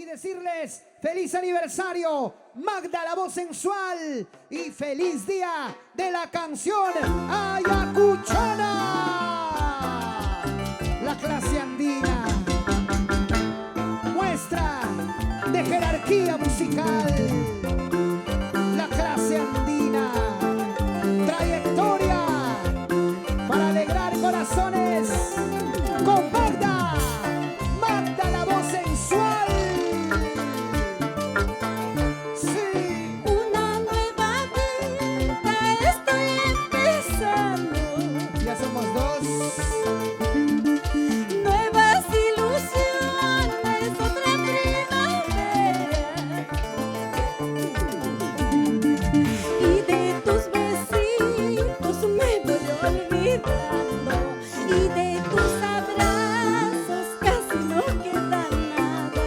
y decirles feliz aniversario, Magda la voz sensual, y feliz día de la canción ayacuchana, la clase andina, muestra de jerarquía musical, la clase andina, trayectoria para alegrar corazones con Magda, Magda la voz sensual. Sí. Una nueva vida estoy empezando. Ya somos dos. Nuevas ilusiones, otra primavera. Y de tus besitos me voy olvidando. Y de tus abrazos casi no queda nada.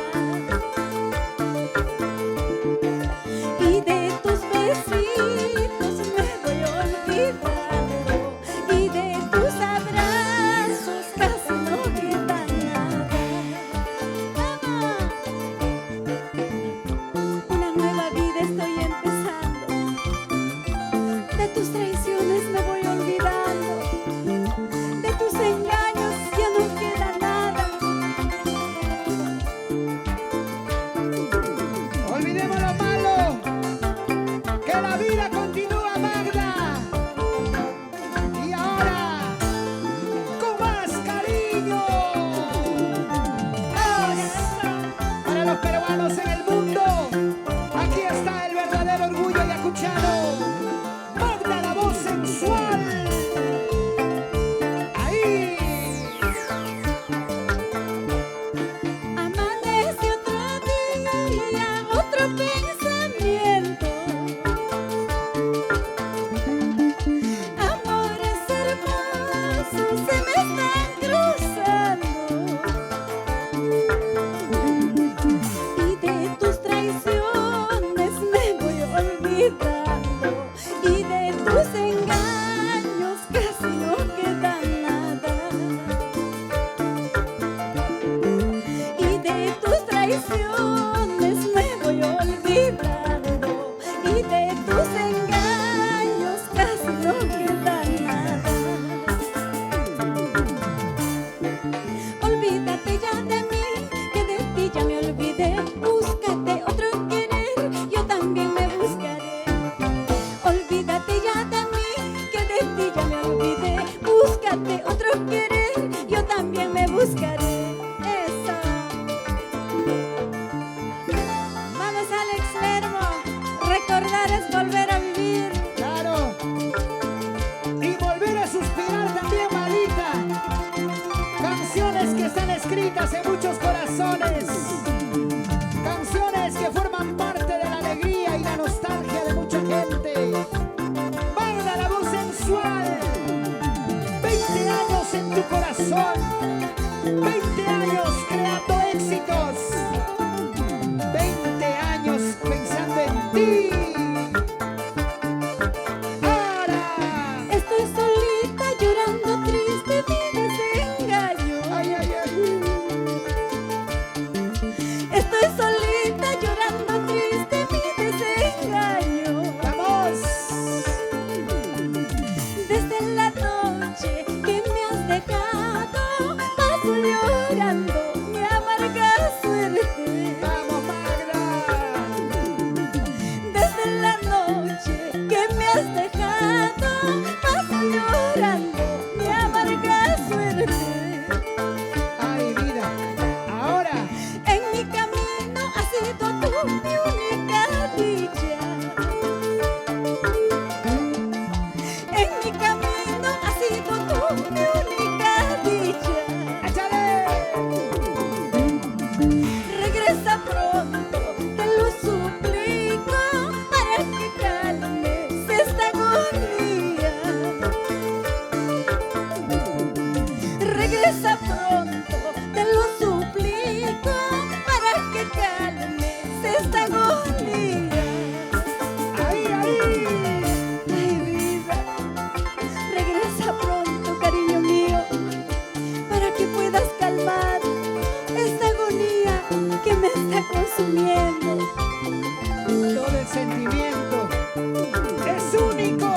Y de tus besitos me voy olvidando. Y de tus abrazos casi no queda nada. Una nueva vida estoy empezando. De tus traiciones me voy olvidando. De tus engaños ya no queda nada. Olvidemos lo malo, que la vida continúa, Magda. Y ahora, con más cariño, para los peruanos en el mundo, aquí está el verdadero orgullo ayacuchano, Magda la voz sensual. Ahí. Amanece otro día, otro pensamiento. Amores hermosos se me están cruzando. Y de tus traiciones me voy olvidando. Y de tus engaños casi no queda nada. Y de tus traiciones me voy olvidando. Y de tus engaños casi no queda nada. Olvídate ya de mí, que de ti ya me olvidé. Búscate otro querer, yo también me buscaré. Olvídate ya de mí, que de ti ya me olvidé. Búscate otro querer, yo también me buscaré. Esa. consumiendo. Todo el sentimiento es único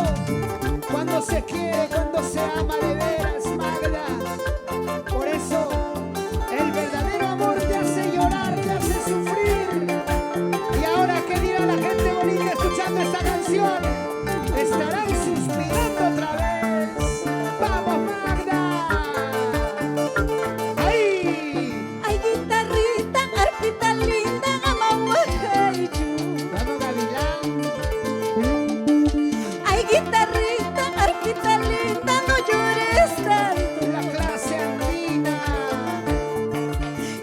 cuando se quiere, cuando se ama de veras, Magda. Por eso el verdadero amor te hace llorar, te hace sufrir. Y ahora que dirá la gente bonita escuchando esta canción, estarán suspirando otra vez. ¡Vamos, Magda! ¡Ahí! Ay, guitarrita, arpita linda, amahuajeyu. ¡Vamos, Gavilán! Ay, guitarrita, arpita linda, no llores tanto. La clase andina.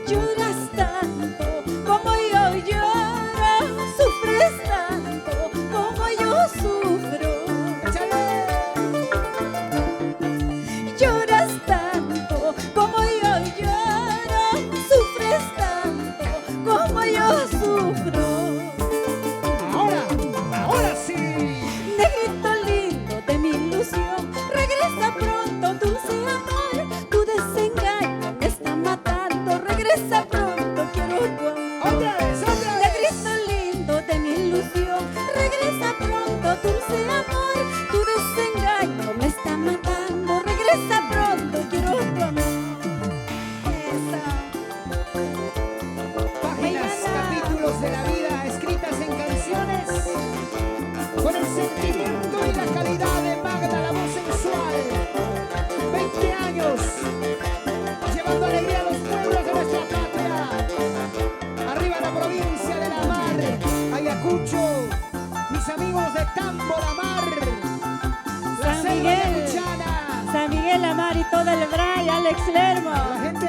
Lloras tanto como yo lloro, sufres tanto como yo sufro. ¡Échale! Lloras tanto como yo lloro, sufres tanto como yo sufro. Ahora sí. Negrito lindo de mi ilusión, regresa pronto, dulce amor. Tu desengaño me está matando, regresa pronto, quiero tu amor. Otra vez. Negrito lindo de mi ilusión, regresa pronto, dulce amor. Tu desengaño me está matando, regresa pronto, quiero tu amor. Esa. Páginas, capítulos de la vida escritas en canciones con el sentimiento y la calidad de Magda, la voz sensual. 20 años llevando alegría a los pueblos de nuestra patria. Arriba la provincia de La Mar, Ayacucho, mis amigos de Tambo, La Mar, la San selva Miguel. ayacuchana, San Miguel, La Mar y todo el Bray, Alex Lermo. la gente